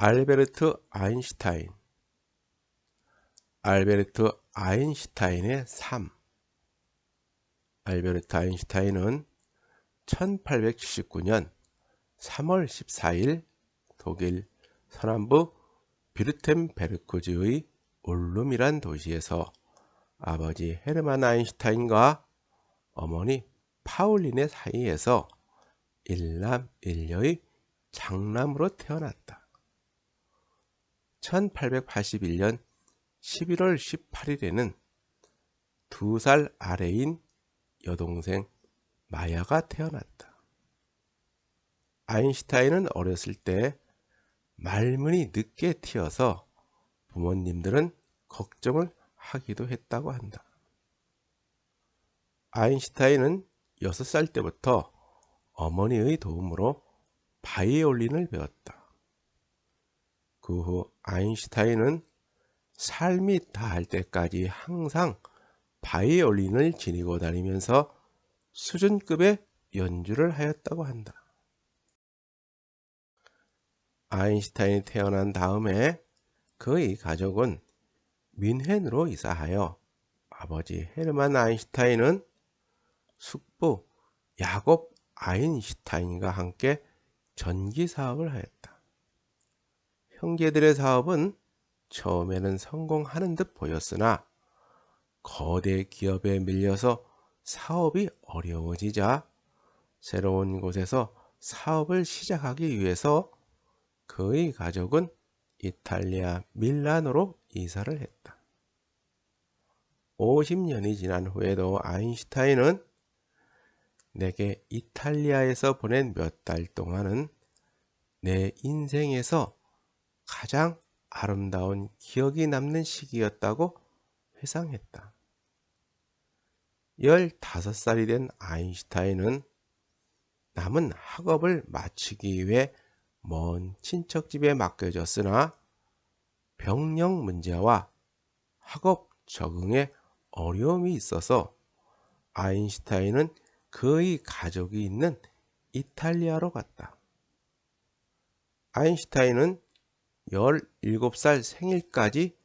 알베르트 아인슈타인. 알베르트 아인슈타인의 삶. 알베르트 아인슈타인은 1879년 3월 14일 독일 서남부 비르텐베르크주의 울룸이란 도시에서 아버지 헤르만 아인슈타인과 어머니 파울린의 사이에서 일남 일녀의 장남으로 태어났다. 1881년 11월 18일에는 2살 아래인 여동생 마야가 태어났다. 아인슈타인은 어렸을 때 말문이 늦게 튀어서 부모님들은 걱정을 하기도 했다고 한다. 아인슈타인은 6살 때부터 어머니의 도움으로 바이올린을 배웠다. 그 후 아인슈타인은 삶이 다할 때까지 항상 바이올린을 지니고 다니면서 수준급의 연주를 하였다고 한다. 아인슈타인이 태어난 다음에 그의 가족은 뮌헨으로 이사하여 아버지 헤르만 아인슈타인은 숙부 야곱 아인슈타인과 함께 전기 사업을 하였다. 형제들의 사업은 처음에는 성공하는 듯 보였으나 거대 기업에 밀려서 사업이 어려워지자 새로운 곳에서 사업을 시작하기 위해서 그의 가족은 이탈리아 밀라노로 이사를 했다. 50년이 지난 후에도 아인슈타인은 내게 이탈리아에서 보낸 몇 달 동안은 내 인생에서 가장 아름다운 기억이 남는 시기였다고 회상했다. 15살이 된 아인슈타인은 남은 학업을 마치기 위해 먼 친척집에 맡겨졌으나 병력 문제와 학업 적응에 어려움이 있어서 아인슈타인은 그의 가족이 있는 이탈리아로 갔다. 아인슈타인은 17살 생일까지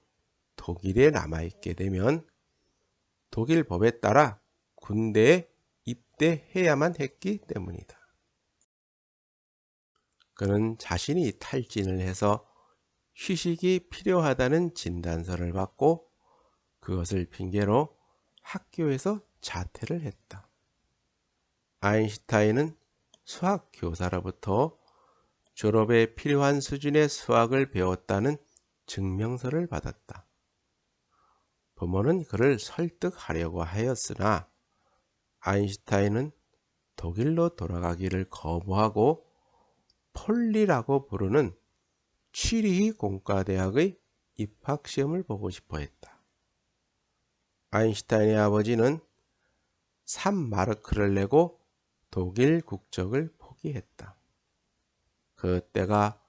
독일에 남아있게 되면 독일 법에 따라 군대에 입대해야만 했기 때문이다. 그는 자신이 탈진을 해서 휴식이 필요하다는 진단서를 받고 그것을 핑계로 학교에서 자퇴를 했다. 아인슈타인은 수학 교사로부터 졸업에 필요한 수준의 수학을 배웠다는 증명서를 받았다. 부모는 그를 설득하려고 하였으나 아인슈타인은 독일로 돌아가기를 거부하고 폴리라고 부르는 취리히 공과대학의 입학시험을 보고 싶어 했다. 아인슈타인의 아버지는 3마르크를 내고 독일 국적을 포기했다. 그때가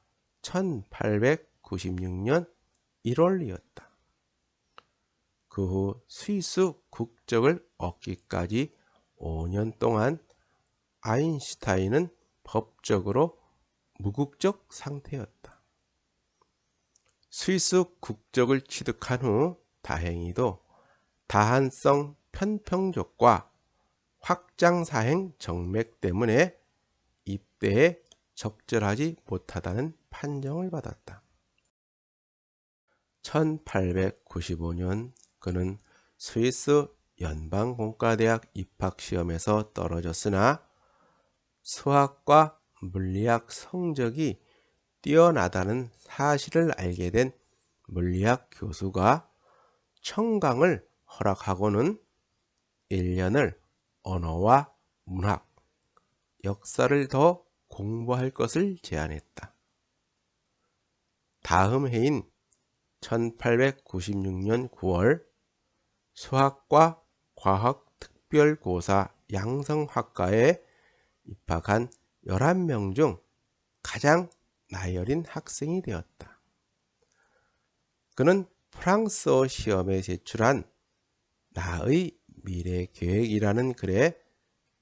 1896년 1월이었다. 그 후 스위스 국적을 얻기까지 5년 동안 아인슈타인은 법적으로 무국적 상태였다. 스위스 국적을 취득한 후 다행히도 다한성 편평족과 확장사행 정맥 때문에 입대에 적절하지 못하다는 판정을 받았다. 1895년 그는 스위스 연방공과대학 입학시험에서 떨어졌으나 수학과 물리학 성적이 뛰어나다는 사실을 알게 된 물리학 교수가 청강을 허락하고는 1년을 언어와 문학, 역사를 더 공부할 것을 제안했다. 다음 해인 1896년 9월 수학과 과학 특별고사 양성학과에 입학한 11명 중 가장 나이 어린 학생이 되었다. 그는 프랑스어 시험에 제출한 나의 미래 계획이라는 글에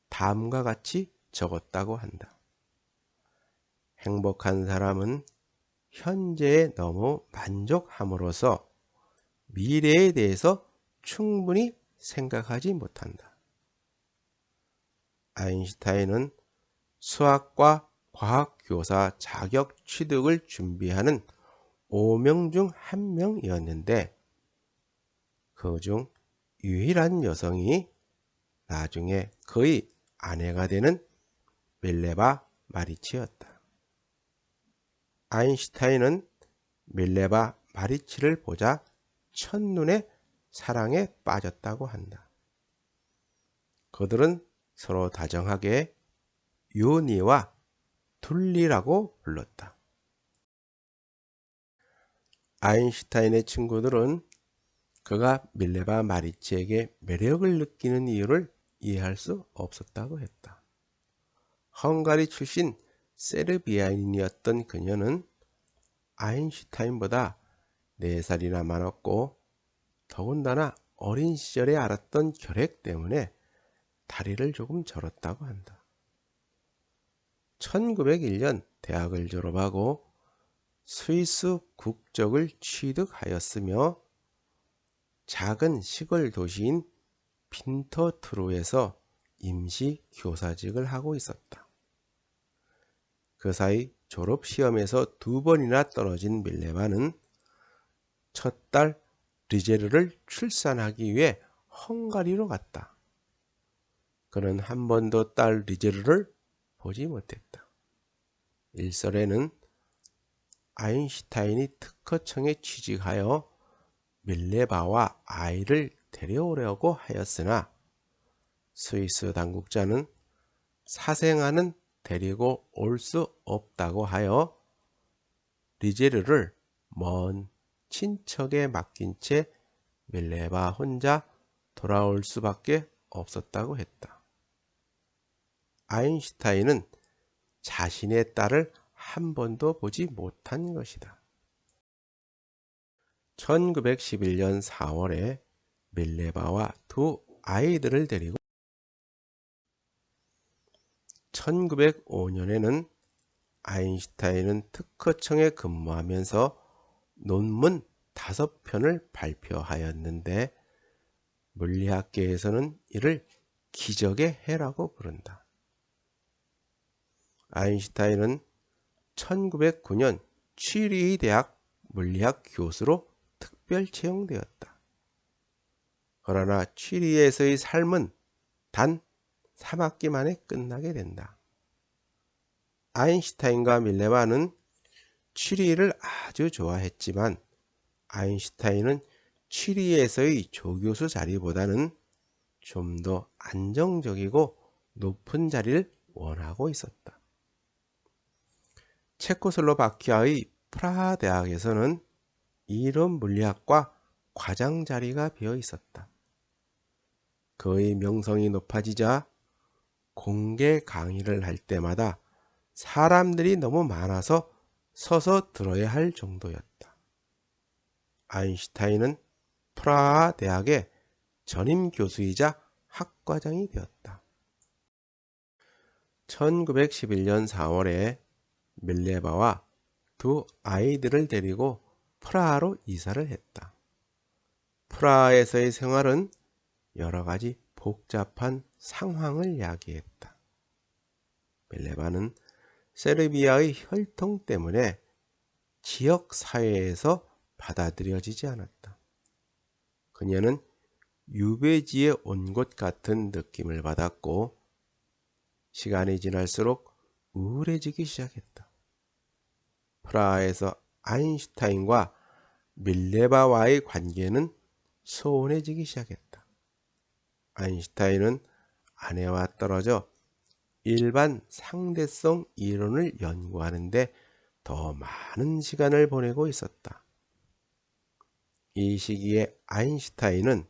다음과 같이 적었다고 한다. 행복한 사람은 현재에 너무 만족함으로써 미래에 대해서 충분히 생각하지 못한다. 아인슈타인은 수학과 과학교사 자격 취득을 준비하는 5명 중 1명이었는데 그 중 유일한 여성이 나중에 그의 아내가 되는 밀레바 마리치였다. 아인슈타인은 밀레바 마리치를 보자 첫눈에 사랑에 빠졌다고 한다. 그들은 서로 다정하게 유니와 둘리라고 불렀다. 아인슈타인의 친구들은 그가 밀레바 마리치에게 매력을 느끼는 이유를 이해할 수 없었다고 했다. 헝가리 출신 세르비아인이었던 그녀는 아인슈타인보다 4살이나 많았고 더군다나 어린 시절에 알았던 결핵 때문에 다리를 조금 절었다고 한다. 1901년 대학을 졸업하고 스위스 국적을 취득하였으며 작은 시골 도시인 빈터트루에서 임시 교사직을 하고 있었다. 그 사이 졸업시험에서 2번이나 떨어진 밀레바는 첫 딸 리제르를 출산하기 위해 헝가리로 갔다. 그는 한 번도 딸 리제르를 보지 못했다. 일설에는 아인슈타인이 특허청에 취직하여 밀레바와 아이를 데려오려고 하였으나 스위스 당국자는 사생아는 데리고 올 수 없다고 하여 리제르를 먼 친척에 맡긴 채 밀레바 혼자 돌아올 수밖에 없었다고 했다. 아인슈타인은 자신의 딸을 한 번도 보지 못한 것이다. 1911년 4월에 밀레바와 2 아이들을 데리고 1905년에는 아인슈타인은 특허청에 근무하면서 논문 5편을 발표하였는데 물리학계에서는 이를 기적의 해라고 부른다. 아인슈타인은 1909년 취리히 대학 물리학 교수로 특별 채용되었다. 그러나 취리히에서의 삶은 단 3학기 만에 끝나게 된다. 아인슈타인과 밀레바는 취리히를 아주 좋아했지만 아인슈타인은 취리히에서의 조교수 자리보다는 좀 더 안정적이고 높은 자리를 원하고 있었다. 체코슬로바키아의 프라하 대학에서는 이론 물리학과 과장 자리가 비어 있었다. 그의 명성이 높아지자 공개 강의를 할 때마다 사람들이 너무 많아서 서서 들어야 할 정도였다. 아인슈타인은 프라하 대학의 전임 교수이자 학과장이 되었다. 1911년 4월에 밀레바와 2 아이들을 데리고 프라하로 이사를 했다. 프라하에서의 생활은 여러 가지 복잡한 상황을 야기했다. 밀레바는 세르비아의 혈통 때문에 지역 사회에서 받아들여지지 않았다. 그녀는 유배지에 온 것 같은 느낌을 받았고 시간이 지날수록 우울해지기 시작했다. 프라하에서 아인슈타인과 밀레바와의 관계는 소원해지기 시작했다. 아인슈타인은 아내와 떨어져 일반 상대성 이론을 연구하는데 더 많은 시간을 보내고 있었다. 이 시기에 아인슈타인은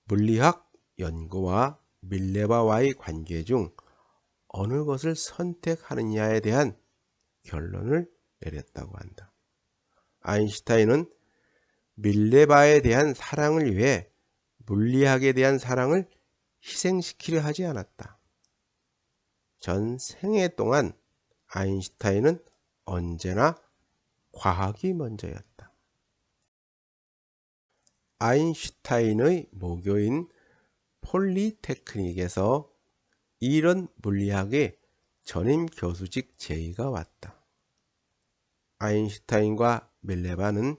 물리학 연구와 밀레바와의 관계 중 어느 것을 선택하느냐에 대한 결론을 내렸다고 한다. 아인슈타인은 밀레바에 대한 사랑을 위해 물리학에 대한 사랑을 희생시키려 하지 않았다. 전 생애 동안 아인슈타인은 언제나 과학이 먼저였다. 아인슈타인의 모교인 폴리테크닉에서 이런 물리학의 전임 교수직 제의가 왔다. 아인슈타인과 밀레바는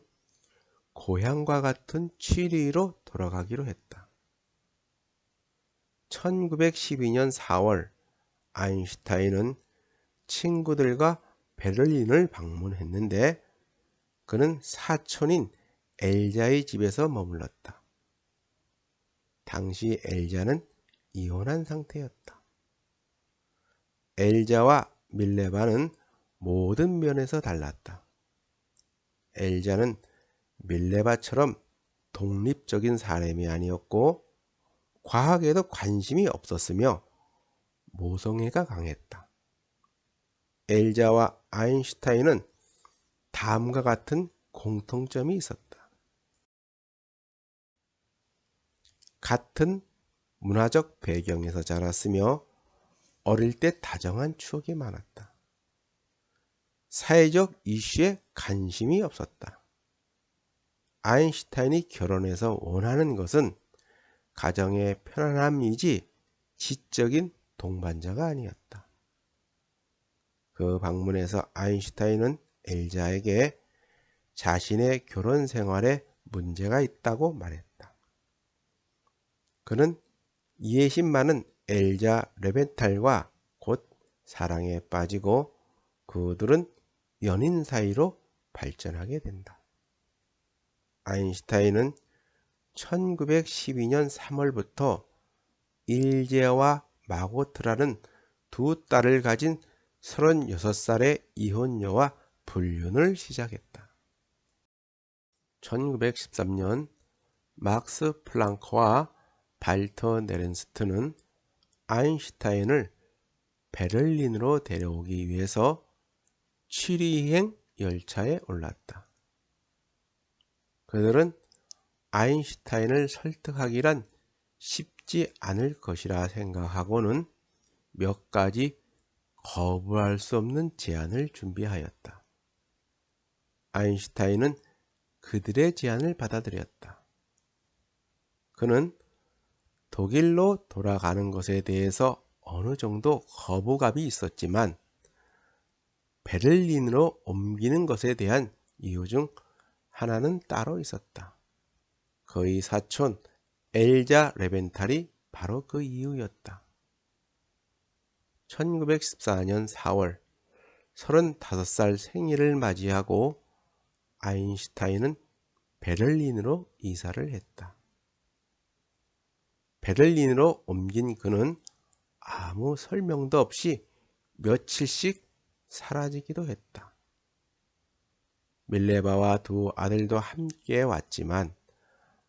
고향과 같은 취리로 돌아가기로 했다. 1912년 4월 아인슈타인은 친구들과 베를린을 방문했는데 그는 사촌인 엘자의 집에서 머물렀다. 당시 엘자는 이혼한 상태였다. 엘자와 밀레바는 모든 면에서 달랐다. 엘자는 밀레바처럼 독립적인 사람이 아니었고 과학에도 관심이 없었으며 모성애가 강했다. 엘자와 아인슈타인은 다음과 같은 공통점이 있었다. 같은 문화적 배경에서 자랐으며 어릴 때 다정한 추억이 많았다. 사회적 이슈에 관심이 없었다. 아인슈타인이 결혼해서 원하는 것은 가정의 편안함이지 지적인 동반자가 아니었다. 그 방문에서 아인슈타인은 엘자에게 자신의 결혼 생활에 문제가 있다고 말했다. 그는 이해심 많은 엘자 레벤탈과 곧 사랑에 빠지고 그들은 연인 사이로 발전하게 된다. 아인슈타인은 1912년 3월부터 일제와 마고트라는 두 딸을 가진 36살의 이혼녀와 불륜을 시작했다. 1913년 막스 플랑크와 발터 네른스트는 아인슈타인을 베를린으로 데려오기 위해서 취리행 열차에 올랐다. 그들은 아인슈타인을 설득하기란 쉽지 않을 것이라 생각하고는 몇 가지 거부할 수 없는 제안을 준비하였다. 아인슈타인은 그들의 제안을 받아들였다. 그는 독일로 돌아가는 것에 대해서 어느 정도 거부감이 있었지만 베를린으로 옮기는 것에 대한 이유 중 하나는 따로 있었다. 그의 사촌 엘자 레벤탈이 바로 그 이유였다. 1914년 4월 35살 생일을 맞이하고 아인슈타인은 베를린으로 이사를 했다. 베를린으로 옮긴 그는 아무 설명도 없이 며칠씩 사라지기도 했다. 밀레바와 두 아들도 함께 왔지만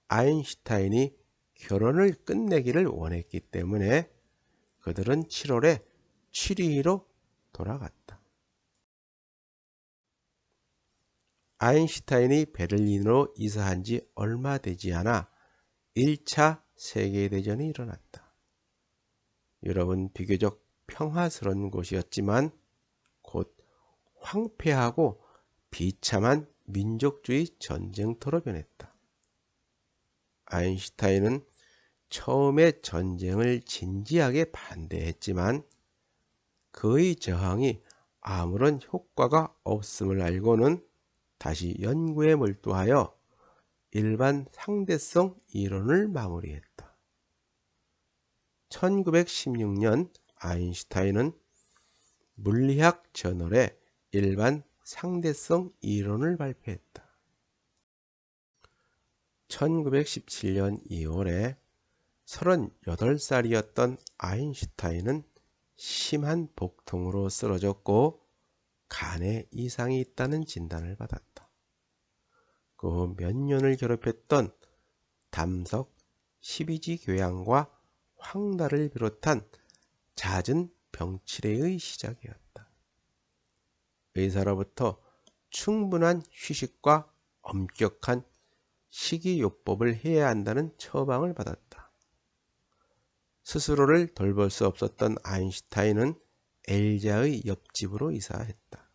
아인슈타인이 결혼을 끝내기를 원했기 때문에 그들은 7월에 취리히로 돌아갔다. 아인슈타인이 베를린으로 이사한 지 얼마 되지 않아 1차 세계대전이 일어났다. 유럽은 비교적 평화스러운 곳이었지만 곧 황폐하고 비참한 민족주의 전쟁터로 변했다. 아인슈타인은 처음에 전쟁을 진지하게 반대했지만 그의 저항이 아무런 효과가 없음을 알고는 다시 연구에 몰두하여 일반 상대성 이론을 마무리했다. 1916년 아인슈타인은 물리학 저널에 일반 상대성 이론을 발표했다. 1917년 2월에 38살이었던 아인슈타인은 심한 복통으로 쓰러졌고 간에 이상이 있다는 진단을 받았다. 그 몇 년을 괴롭혔던 담석 12지 교양과 황달을 비롯한 잦은 병치레의 시작이었다. 의사로부터 충분한 휴식과 엄격한 식이요법을 해야 한다는 처방을 받았다. 스스로를 돌볼 수 없었던 아인슈타인은 엘자의 옆집으로 이사했다.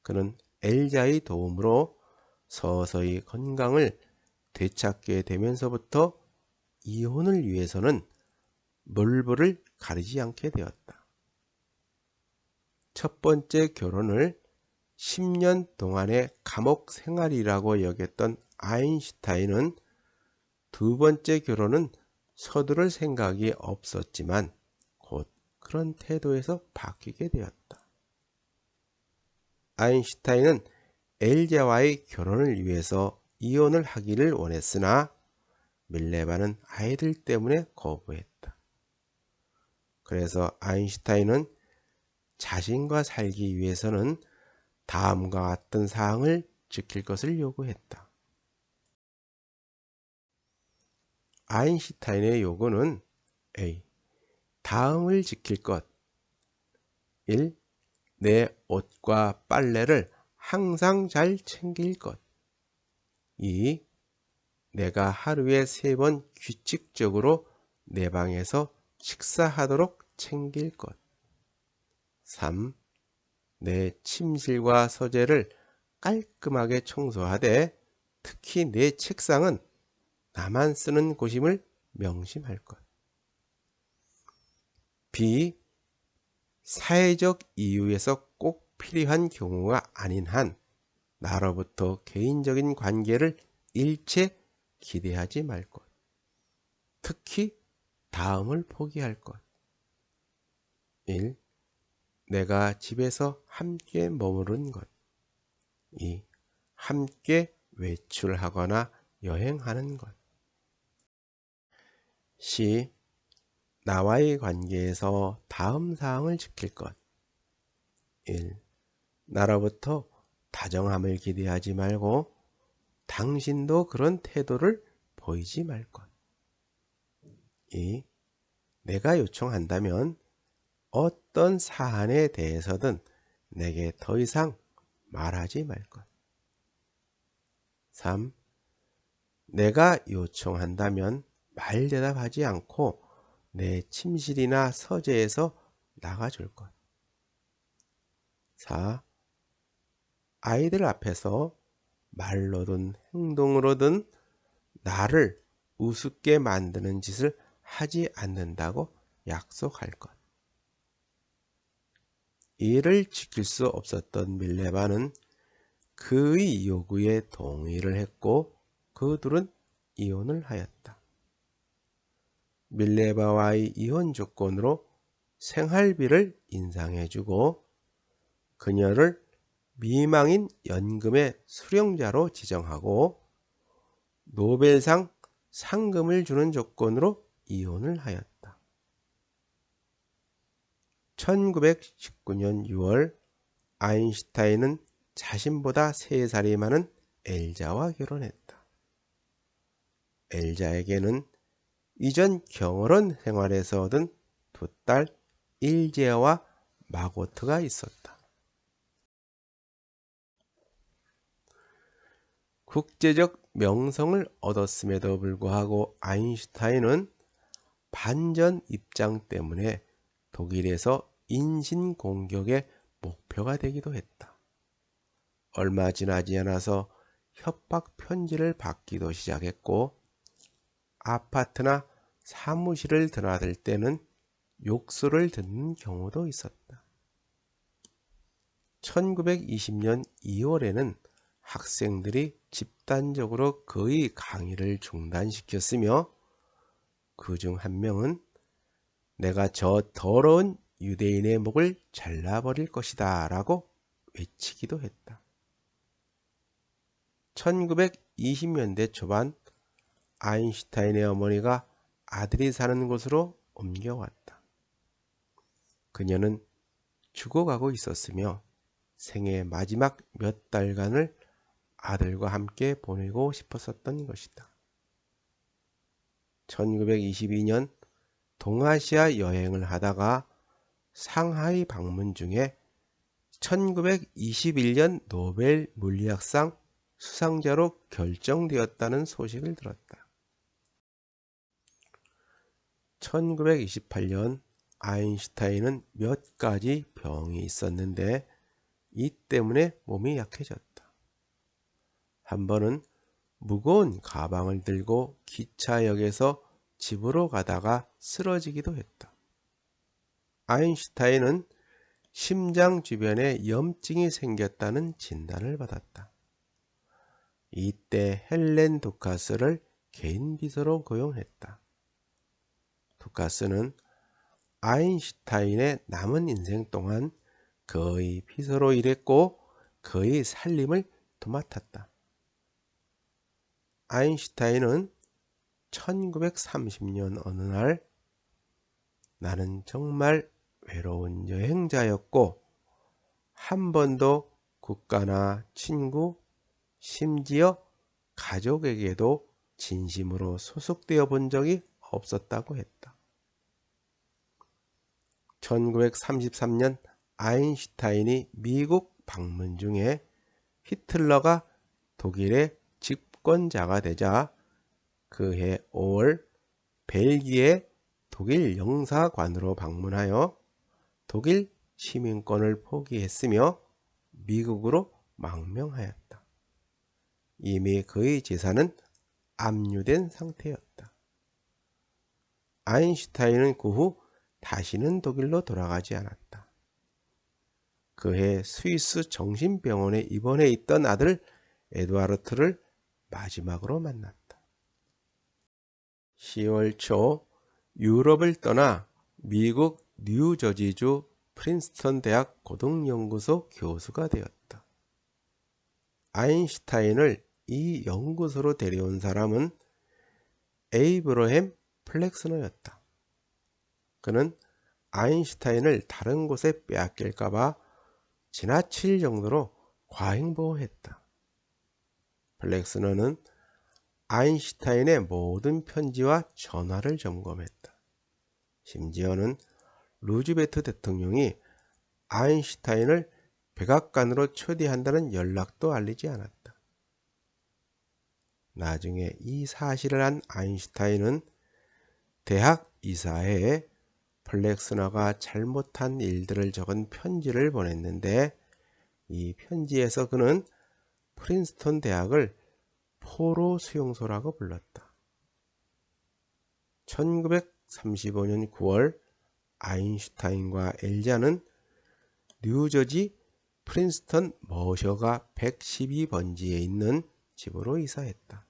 그는 엘자의 도움으로 서서히 건강을 되찾게 되면서부터 이혼을 위해서는 물불을 가리지 않게 되었다. 첫 번째 결혼을 10년 동안의 감옥 생활이라고 여겼던 아인슈타인은 두 번째 결혼은 서두를 생각이 없었지만 곧 그런 태도에서 바뀌게 되었다. 아인슈타인은 엘자와의 결혼을 위해서 이혼을 하기를 원했으나 밀레바는 아이들 때문에 거부했다. 그래서 아인슈타인은 자신과 살기 위해서는 다음과 같은 사항을 지킬 것을 요구했다. 아인슈타인의 요구는 A. 다음을 지킬 것. 1. 내 옷과 빨래를 항상 잘 챙길 것. 2. 내가 하루에 3번 규칙적으로 내 방에서 식사하도록 챙길 것. 3. 내 침실과 서재를 깔끔하게 청소하되 특히 내 책상은 나만 쓰는 곳임을 명심할 것. B. 사회적 이유에서 꼭 필요한 경우가 아닌 한 나로부터 개인적인 관계를 일체 기대하지 말 것. 특히 다음을 포기할 것. 1. 내가 집에서 함께 머무른 것. 2. 함께 외출하거나 여행하는 것. C. 나와의 관계에서 다음 사항을 지킬 것. 1. 나로부터 다정함을 기대하지 말고 당신도 그런 태도를 보이지 말 것. 2. 내가 요청한다면 어떤 사안에 대해서든 내게 더 이상 말하지 말 것. 3. 내가 요청한다면 말대답하지 않고 내 침실이나 서재에서 나가줄 것. 4. 아이들 앞에서 말로든 행동으로든 나를 우습게 만드는 짓을 하지 않는다고 약속할 것. 이를 지킬 수 없었던 밀레바는 그의 요구에 동의를 했고 그 둘은 이혼을 하였다. 밀레바와의 이혼 조건으로 생활비를 인상해주고 그녀를 미망인 연금의 수령자로 지정하고 노벨상 상금을 주는 조건으로 이혼을 하였다. 1919년 6월 아인슈타인은 자신보다 3살이 많은 엘자와 결혼했다. 엘자에게는 이전 경월원 생활에서 얻은 두 딸 일제와 마고트가 있었다. 국제적 명성을 얻었음에도 불구하고 아인슈타인은 반전 입장 때문에 독일에서 인신공격의 목표가 되기도 했다. 얼마 지나지 않아서 협박 편지를 받기도 시작했고 아파트나 사무실을 드나들 때는 욕설을 듣는 경우도 있었다. 1920년 2월에는 학생들이 집단적으로 그의 강의를 중단시켰으며 그중 한 명은 내가 저 더러운 유대인의 목을 잘라버릴 것이다 라고 외치기도 했다. 1920년대 초반 아인슈타인의 어머니가 아들이 사는 곳으로 옮겨왔다. 그녀는 죽어가고 있었으며 생애 마지막 몇 달간을 아들과 함께 보내고 싶었었던 것이다. 1922년 동아시아 여행을 하다가 상하이 방문 중에 1921년 노벨 물리학상 수상자로 결정되었다는 소식을 들었다. 1928년 아인슈타인은 몇 가지 병이 있었는데 이 때문에 몸이 약해졌다. 한 번은 무거운 가방을 들고 기차역에서 집으로 가다가 쓰러지기도 했다. 아인슈타인은 심장 주변에 염증이 생겼다는 진단을 받았다. 이때 헬렌 두카스를 개인 비서로 고용했다. 두카스는 아인슈타인의 남은 인생 동안 그의 비서로 일했고 그의 살림을 도맡았다. 아인슈타인은 1930년 어느 날 나는 정말 외로운 여행자였고 한 번도 국가나 친구, 심지어 가족에게도 진심으로 소속되어 본 적이 없었다고 했다. 1933년 아인슈타인이 미국 방문 중에 히틀러가 독일의 집권자가 되자 그해 5월 벨기에 독일 영사관으로 방문하여 독일 시민권을 포기했으며 미국으로 망명하였다. 이미 그의 재산은 압류된 상태였다. 아인슈타인은 그 후 다시는 독일로 돌아가지 않았다. 그해 스위스 정신병원에 입원해 있던 아들 에두아르트를 마지막으로 만났다. 10월 초 유럽을 떠나 미국 뉴저지주 프린스턴 대학 고등연구소 교수가 되었다. 아인슈타인을 이 연구소로 데려온 사람은 에이브러햄 플렉스너였다. 그는 아인슈타인을 다른 곳에 빼앗길까봐 지나칠 정도로 과잉보호했다. 플렉스너는 아인슈타인의 모든 편지와 전화를 점검했다. 심지어는 루즈벨트 대통령이 아인슈타인을 백악관으로 초대한다는 연락도 알리지 않았다. 나중에 이 사실을 한 아인슈타인은 대학 이사회에 플렉스너가 잘못한 일들을 적은 편지를 보냈는데 이 편지에서 그는 프린스턴 대학을 포로 수용소라고 불렀다. 1935년 9월 아인슈타인과 엘자는 뉴저지 프린스턴 머셔가 112번지에 있는 집으로 이사했다.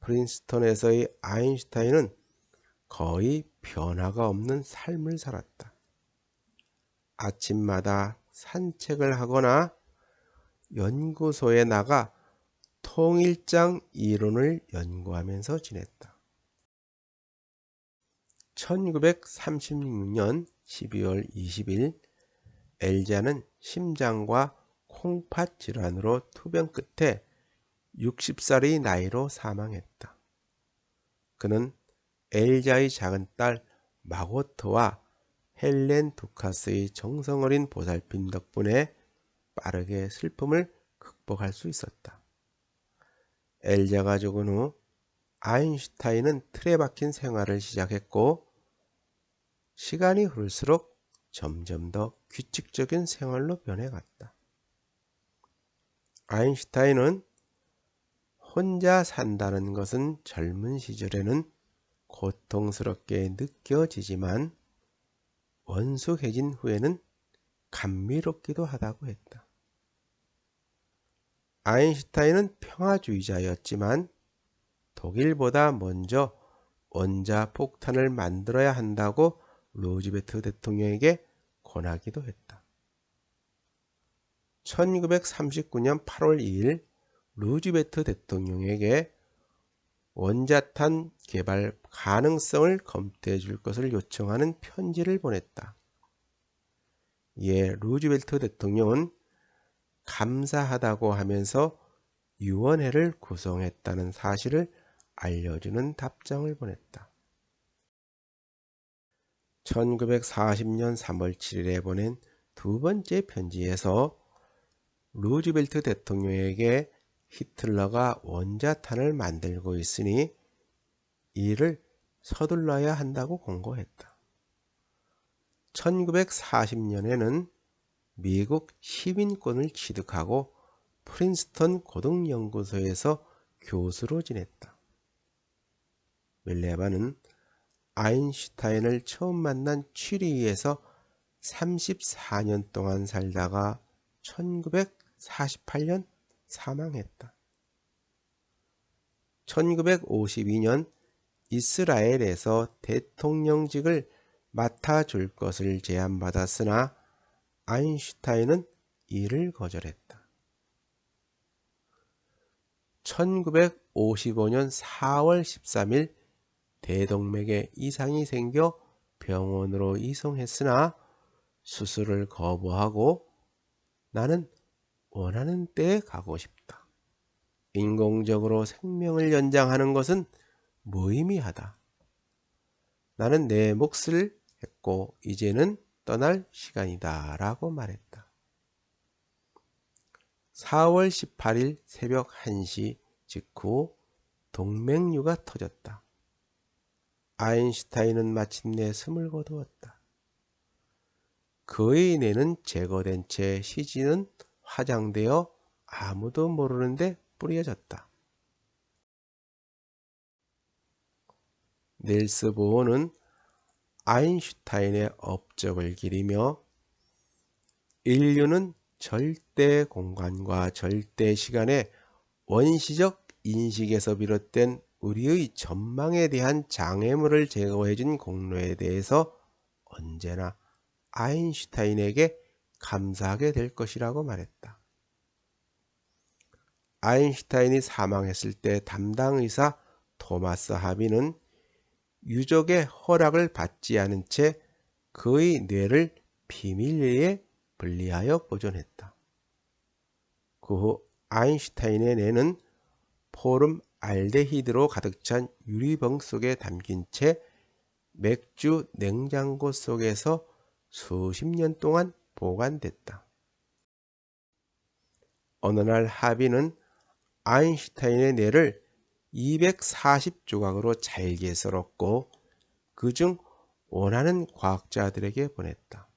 프린스턴에서의 아인슈타인은 거의 변화가 없는 삶을 살았다. 아침마다 산책을 하거나 연구소에 나가 통일장 이론을 연구하면서 지냈다. 1936년 12월 20일 엘자는 심장과 콩팥 질환으로 투병 끝에 60살의 나이로 사망했다. 그는 엘자의 작은 딸 마고트와 헬렌 두카스의 정성어린 보살핌 덕분에 빠르게 슬픔을 극복할 수 있었다. 엘자가 죽은 후 아인슈타인은 틀에 박힌 생활을 시작했고 시간이 흐를수록 점점 더 규칙적인 생활로 변해갔다. 아인슈타인은 혼자 산다는 것은 젊은 시절에는 고통스럽게 느껴지지만 원숙해진 후에는 감미롭기도 하다고 했다. 아인슈타인은 평화주의자였지만 독일보다 먼저 원자폭탄을 만들어야 한다고 루즈벨트 대통령에게 권하기도 했다. 1939년 8월 2일 루즈벨트 대통령에게 원자탄 개발 가능성을 검토해 줄 것을 요청하는 편지를 보냈다. 이에 루즈벨트 대통령은 감사하다고 하면서 유언회를 구성했다는 사실을 알려주는 답장을 보냈다. 1940년 3월 7일에 보낸 두 번째 편지에서 루즈벨트 대통령에게 히틀러가 원자탄을 만들고 있으니 이를 서둘러야 한다고 공고했다. 1940년에는 미국 시민권을 취득하고 프린스턴 고등연구소에서 교수로 지냈다. 밀레바는 아인슈타인을 처음 만난 취리히에서 34년 동안 살다가 1948년 사망했다. 1952년 이스라엘에서 대통령직을 맡아줄 것을 제안받았으나 아인슈타인은 이를 거절했다. 1955년 4월 13일 대동맥에 이상이 생겨 병원으로 이송했으나 수술을 거부하고 나는 원하는 때에 가고 싶다. 인공적으로 생명을 연장하는 것은 무의미하다. 나는 내 몫을 했고 이제는 떠날 시간이다 라고 말했다. 4월 18일 새벽 1시 직후 동맥류가 터졌다. 아인슈타인은 마침내 숨을 거두었다. 그의 뇌는 제거된 채 CG는 화장되어 아무도 모르는데 뿌려졌다. 닐스 보어는 아인슈타인의 업적을 기리며 인류는 절대 공간과 절대 시간의 원시적 인식에서 비롯된 우리의 전망에 대한 장애물을 제거해준 공로에 대해서 언제나 아인슈타인에게 감사하게 될 것이라고 말했다. 아인슈타인이 사망했을 때 담당 의사 토마스 하비는 유족의 허락을 받지 않은 채 그의 뇌를 비밀리에 분리하여 보존했다. 그 후 아인슈타인의 뇌는 포름 알데히드로 가득 찬 유리병 속에 담긴 채 맥주 냉장고 속에서 수십 년 동안 보관됐다. 어느 날 하비는 아인슈타인의 뇌를 240조각으로 잘게 썰었고 그중 원하는 과학자들에게 보냈다.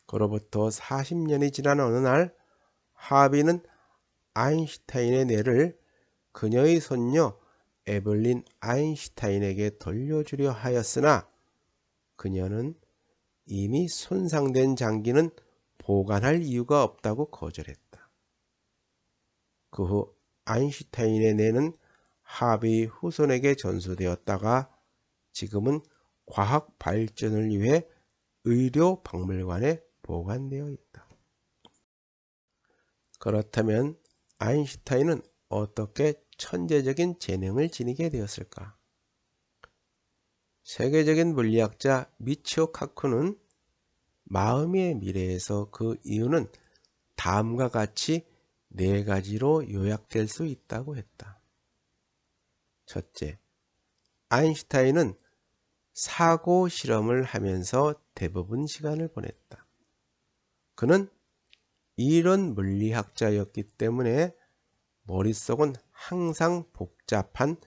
그로부터 40년이 지난 어느 날 하비는 아인슈타인의 뇌를 그녀의 손녀 에블린 아인슈타인에게 돌려주려 하였으나 그녀는 이미 손상된 장기는 보관할 이유가 없다고 거절했다. 그 후 아인슈타인의 뇌는 하비의 후손에게 전수되었다가 지금은 과학 발전을 위해 의료 박물관에 보관되어 있다. 그렇다면 아인슈타인은 어떻게 천재적인 재능을 지니게 되었을까? 세계적인 물리학자 미치오 카쿠는 마음의 미래에서 그 이유는 다음과 같이 4가지로 요약될 수 있다고 했다. 첫째, 아인슈타인은 사고 실험을 하면서 대부분 시간을 보냈다. 그는 이론 물리학자였기 때문에 머릿속은 항상 복잡한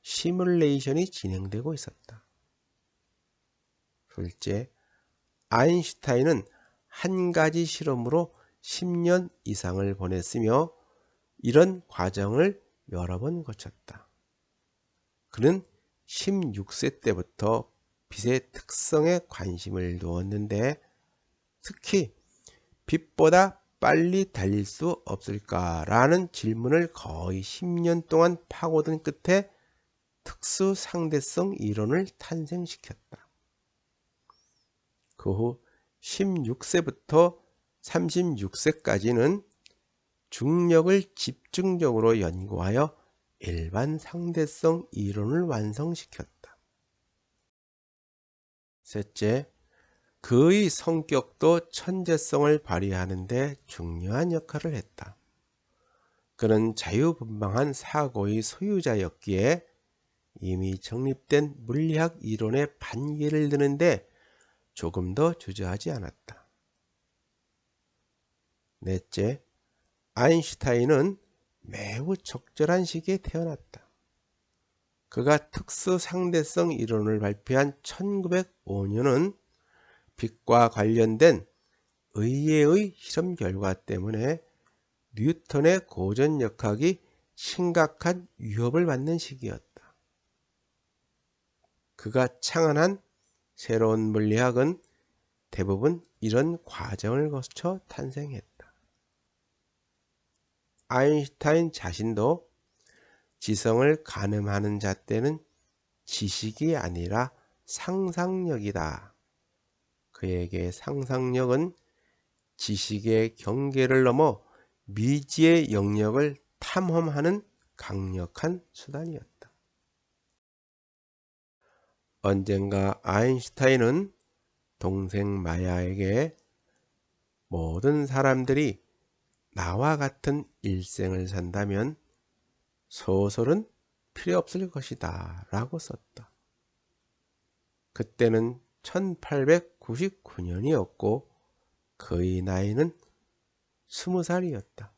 시뮬레이션이 진행되고 있었다. 둘째, 아인슈타인은 한 가지 실험으로 10년 이상을 보냈으며 이런 과정을 여러 번 거쳤다. 그는 16세 때부터 빛의 특성에 관심을 두었는데 특히 빛보다 빨리 달릴 수 없을까라는 질문을 거의 10년 동안 파고든 끝에 특수 상대성 이론을 탄생시켰다. 그 후 16세부터 36세까지는 중력을 집중적으로 연구하여 일반 상대성 이론을 완성시켰다. 셋째, 그의 성격도 천재성을 발휘하는 데 중요한 역할을 했다. 그는 자유분방한 사고의 소유자였기에 이미 정립된 물리학 이론의 반기를 드는데 조금 더 주저하지 않았다. 넷째, 아인슈타인은 매우 적절한 시기에 태어났다. 그가 특수 상대성 이론을 발표한 1905년은 빛과 관련된 의외의 실험 결과 때문에 뉴턴의 고전역학이 심각한 위협을 받는 시기였다. 그가 창안한 새로운 물리학은 대부분 이런 과정을 거쳐 탄생했다. 아인슈타인 자신도 지성을 가늠하는 잣대는 지식이 아니라 상상력이다. 그에게 상상력은 지식의 경계를 넘어 미지의 영역을 탐험하는 강력한 수단이었다. 언젠가 아인슈타인은 동생 마야에게 모든 사람들이 나와 같은 일생을 산다면 소설은 필요 없을 것이다 라고 썼다. 그때는 1899년이었고 그의 나이는 20살이었다.